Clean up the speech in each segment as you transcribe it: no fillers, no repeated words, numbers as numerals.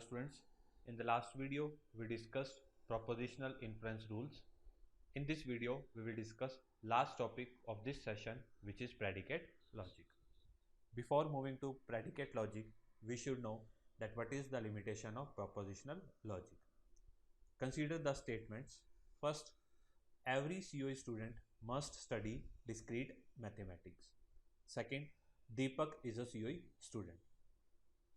students, in the last video we discussed propositional inference rules. In this video we will discuss last topic of this session, which is predicate logic. Before moving to predicate logic, we should know that what is the limitation of propositional logic. Consider the statements. First, every COE student must study discrete mathematics. Second, Deepak is a COE student.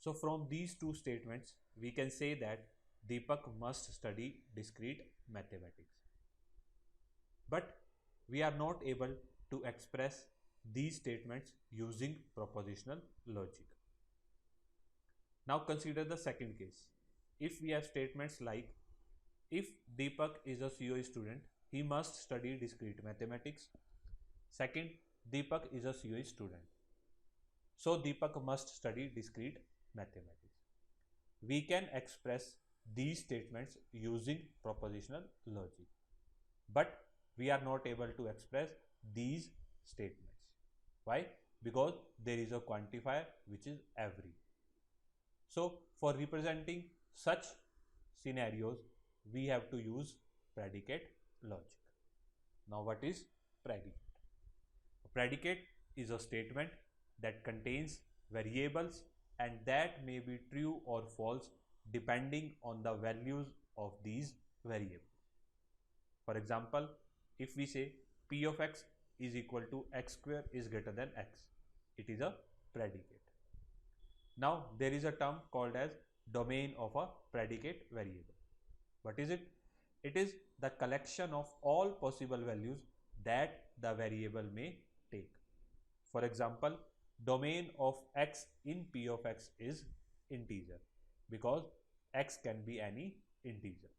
So from these two statements, we can say that Deepak must study discrete mathematics. But we are not able to express these statements using propositional logic. Now consider the second case. If we have statements like, if Deepak is a COE student, he must study discrete mathematics. Second, Deepak is a COE student, so Deepak must study discrete mathematics. We can express these statements using propositional logic, but we are not able to express these statements. Why? Because there is a quantifier which is every. So for representing such scenarios, we have to use predicate logic. Now what is predicate? A predicate is a statement that contains variables and that may be true or false depending on the values of these variables. For example, if we say p of x is equal to x square is greater than x, it is a predicate. Now there is a term called as domain of a predicate variable. What is it? It is the collection of all possible values that the variable may take. For example, domain of x in p of x is integer, because x can be any integer.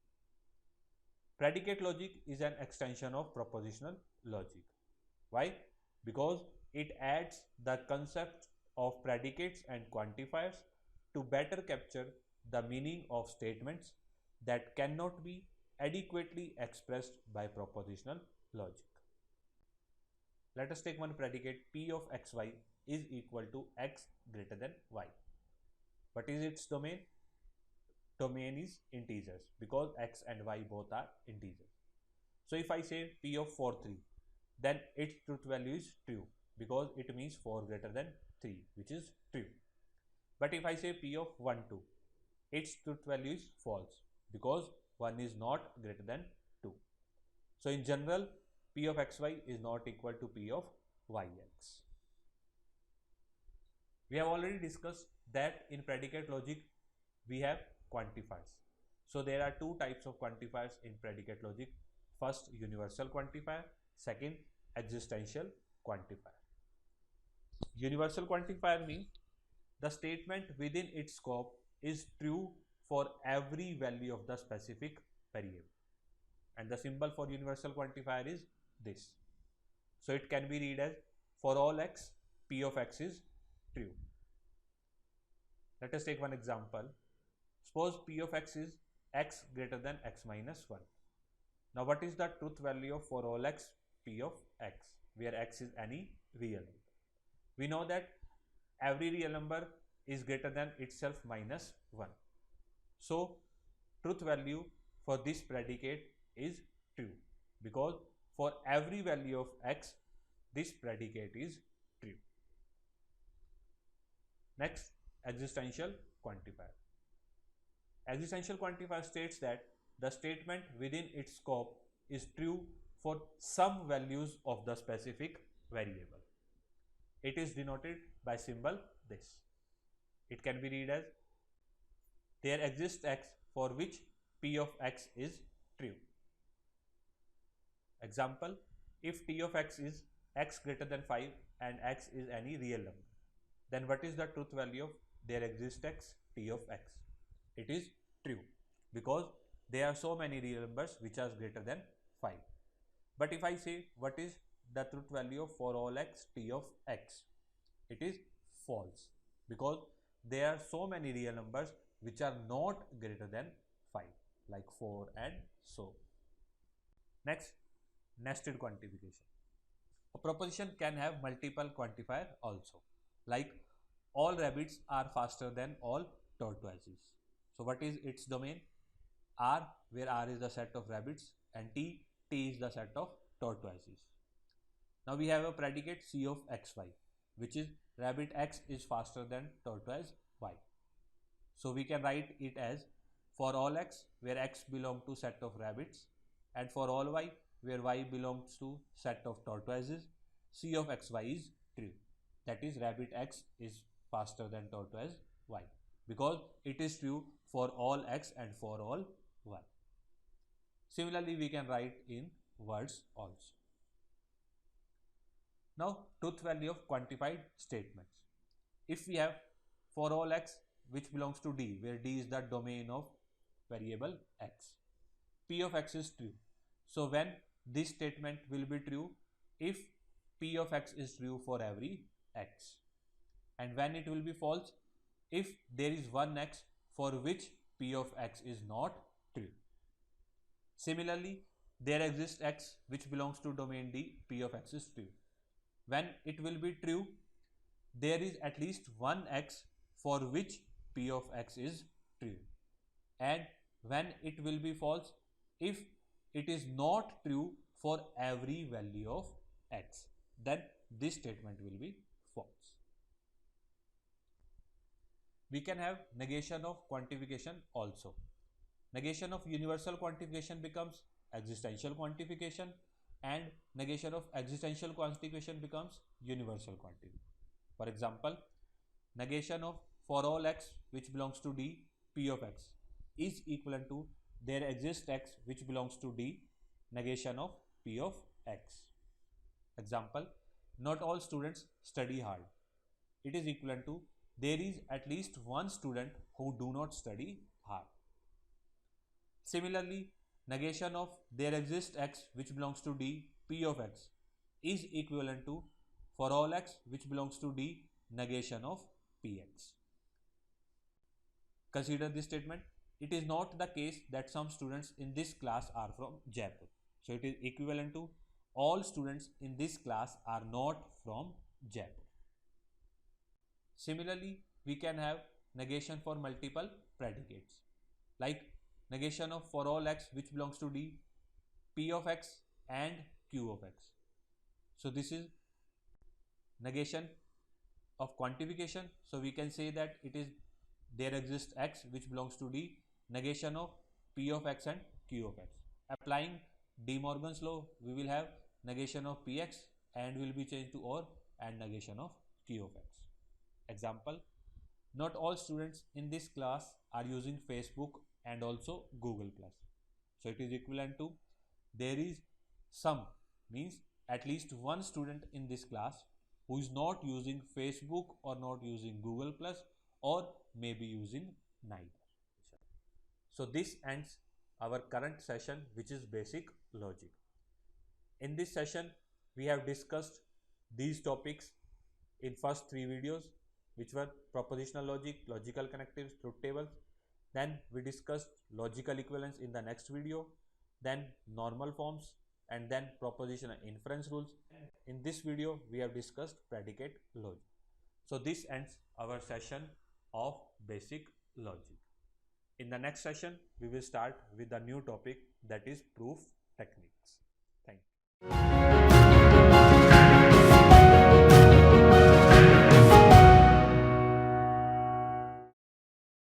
Predicate logic is an extension of propositional logic. Why? Because it adds the concept of predicates and quantifiers to better capture the meaning of statements that cannot be adequately expressed by propositional logic. Let us take one predicate, p of xy is equal to x greater than y. What is its domain? Domain is integers, because x and y both are integers. So if I say p of 4 3, then its truth value is true, because it means 4 greater than 3, which is true. But if I say p of 1 2, its truth value is false, because 1 is not greater than 2. So in general, p of xy is not equal to p of yx. We have already discussed that in predicate logic we have quantifiers. So there are two types of quantifiers in predicate logic. First, universal quantifier. Second, existential quantifier. Universal quantifier means the statement within its scope is true for every value of the specific variable, and the symbol for universal quantifier is this. So it can be read as, for all x, p of x is true. Let us take one example. Suppose p of x is x greater than x minus 1. Now what is the truth value of for all x, p of x, where x is any real number? We know that every real number is greater than itself minus 1. So truth value for this predicate is true, because for every value of x, this predicate is true. Next, existential quantifier. Existential quantifier states that the statement within its scope is true for some values of the specific variable. It is denoted by symbol this. It can be read as, there exists x for which p of x is true. Example, if t of x is x greater than 5 and x is any real number, then what is the truth value of there exists x, t of x? It is true, because there are so many real numbers which are greater than 5. But if I say what is the truth value of for all x, t of x, it is false, because there are so many real numbers which are not greater than 5, like 4 and so. Next, nested quantification. A proposition can have multiple quantifier also, like all rabbits are faster than all tortoises. So what is its domain? R, where R is the set of rabbits, and T is the set of tortoises. Now we have a predicate C of xy, which is rabbit x is faster than tortoise y. So we can write it as for all x where x belong to set of rabbits, and for all y where y belongs to set of tortoises, C of xy is true. That is rabbit x is faster than tortoise y, because it is true for all x and for all y. Similarly, we can write in words also. Now, truth value of quantified statements. If we have for all x which belongs to D, where D is the domain of variable x, P of x is true. So when this statement will be true if P of x is true for every x, and when it will be false if there is one x for which P of x is not true. Similarly, there exists x which belongs to domain D, P of x is true. When it will be true, there is at least one x for which P of x is true. And when it will be false, if it is not true for every value of x, then this statement will be false. We can have negation of quantification also. Negation of universal quantification becomes existential quantification, and negation of existential quantification becomes universal quantification. For example, negation of for all x which belongs to D, P of x is equivalent to there exists x which belongs to D, negation of P of x. Example, not all students study hard. It is equivalent to there is at least one student who do not study hard. Similarly, negation of there exists x which belongs to D, P of x is equivalent to for all x which belongs to D, negation of Px. Consider this statement. It is not the case that some students in this class are from Jaipur. So it is equivalent to all students in this class are not from Jaipur. Similarly, we can have negation for multiple predicates, like negation of for all x which belongs to D, P of x and Q of x. So this is negation of quantification. So we can say that it is there exists x which belongs to D, negation of P of x and Q of x. Applying De Morgan's law, we will have negation of Px and will be changed to or and negation of Q of x. Example, not all students in this class are using Facebook and also Google Plus. So it is equivalent to there is some, means at least one student in this class who is not using Facebook or not using Google Plus or maybe using neither. So this ends our current session, which is basic logic. In this session, we have discussed these topics in first 3 videos, which were propositional logic, logical connectives, truth tables. Then we discussed logical equivalence in the next video, then normal forms, and then propositional inference rules. In this video, we have discussed predicate logic. So this ends our session of basic logic. In the next session, we will start with a new topic, that is proof techniques. Thank you.